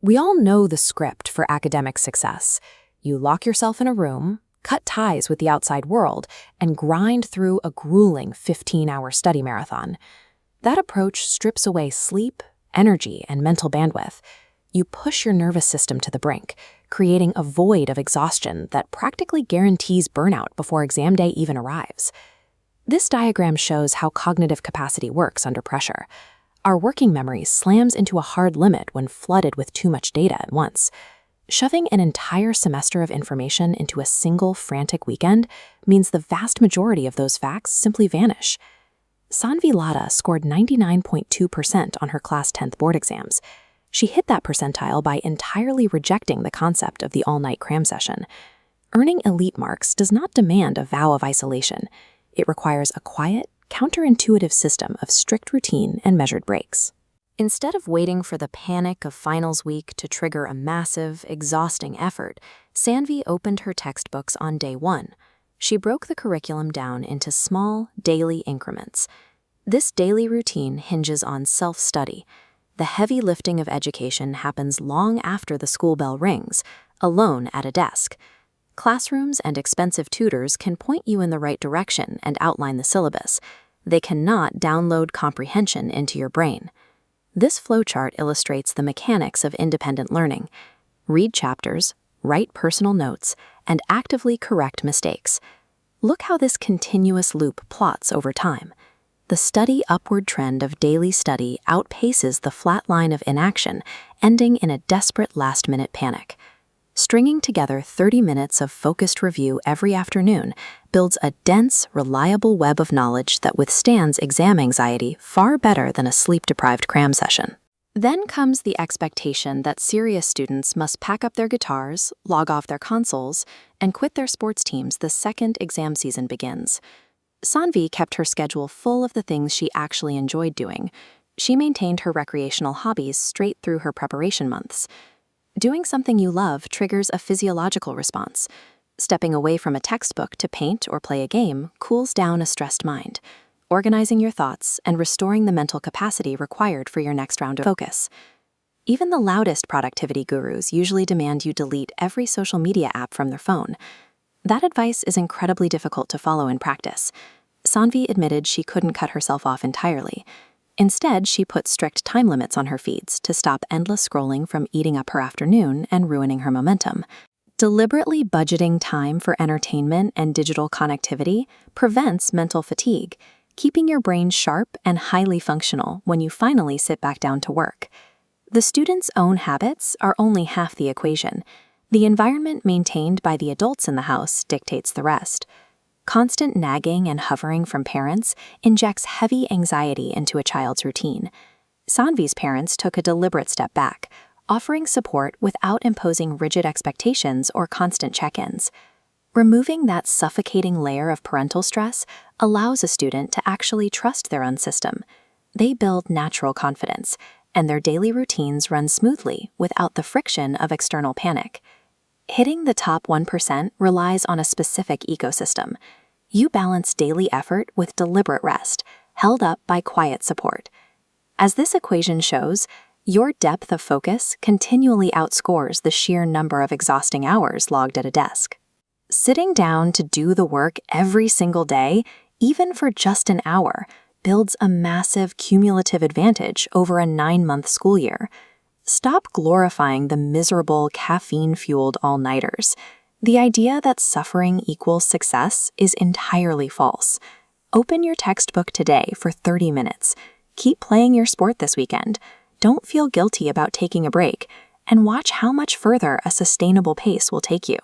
We all know the script for academic success. You lock yourself in a room, cut ties with the outside world, and grind through a grueling 15-hour study marathon. That approach strips away sleep, energy, and mental bandwidth. You push your nervous system to the brink, creating a void of exhaustion that practically guarantees burnout before exam day even arrives. This diagram shows how cognitive capacity works under pressure. Our working memory slams into a hard limit when flooded with too much data at once. Shoving an entire semester of information into a single frantic weekend means the vast majority of those facts simply vanish. Sanvi Lada scored 99.2% on her class 10th board exams. She hit that percentile by entirely rejecting the concept of the all-night cram session. Earning elite marks does not demand a vow of isolation. It requires a quiet, counterintuitive system of strict routine and measured breaks. Instead of waiting for the panic of finals week to trigger a massive, exhausting effort, Sanvi opened her textbooks on day one. She broke the curriculum down into small, daily increments. This daily routine hinges on self-study. The heavy lifting of education happens long after the school bell rings, alone at a desk. Classrooms and expensive tutors can point you in the right direction and outline the syllabus. They cannot download comprehension into your brain. This flowchart illustrates the mechanics of independent learning. Read chapters, write personal notes, and actively correct mistakes. Look how this continuous loop plots over time. The steady upward trend of daily study outpaces the flat line of inaction, ending in a desperate last-minute panic. Stringing together 30 minutes of focused review every afternoon builds a dense, reliable web of knowledge that withstands exam anxiety far better than a sleep-deprived cram session. Then comes the expectation that serious students must pack up their guitars, log off their consoles, and quit their sports teams the second exam season begins. Sanvi kept her schedule full of the things she actually enjoyed doing. She maintained her recreational hobbies straight through her preparation months. Doing something you love triggers a physiological response. Stepping away from a textbook to paint or play a game cools down a stressed mind, organizing your thoughts and restoring the mental capacity required for your next round of focus. Even the loudest productivity gurus usually demand you delete every social media app from their phone. That advice is incredibly difficult to follow in practice. Sanvi admitted she couldn't cut herself off entirely. Instead, she put strict time limits on her feeds to stop endless scrolling from eating up her afternoon and ruining her momentum. Deliberately budgeting time for entertainment and digital connectivity prevents mental fatigue, keeping your brain sharp and highly functional when you finally sit back down to work. The student's own habits are only half the equation. The environment maintained by the adults in the house dictates the rest. Constant nagging and hovering from parents injects heavy anxiety into a child's routine. Sanvi's parents took a deliberate step back, offering support without imposing rigid expectations or constant check-ins. Removing that suffocating layer of parental stress allows a student to actually trust their own system. They build natural confidence, and their daily routines run smoothly without the friction of external panic. Hitting the top 1% relies on a specific ecosystem. You balance daily effort with deliberate rest, held up by quiet support. As this equation shows, your depth of focus continually outscores the sheer number of exhausting hours logged at a desk. Sitting down to do the work every single day, even for just an hour, builds a massive cumulative advantage over a 9-month school year. Stop glorifying the miserable, caffeine-fueled all-nighters. The idea that suffering equals success is entirely false. Open your textbook today for 30 minutes. Keep playing your sport this weekend. Don't feel guilty about taking a break, and watch how much further a sustainable pace will take you.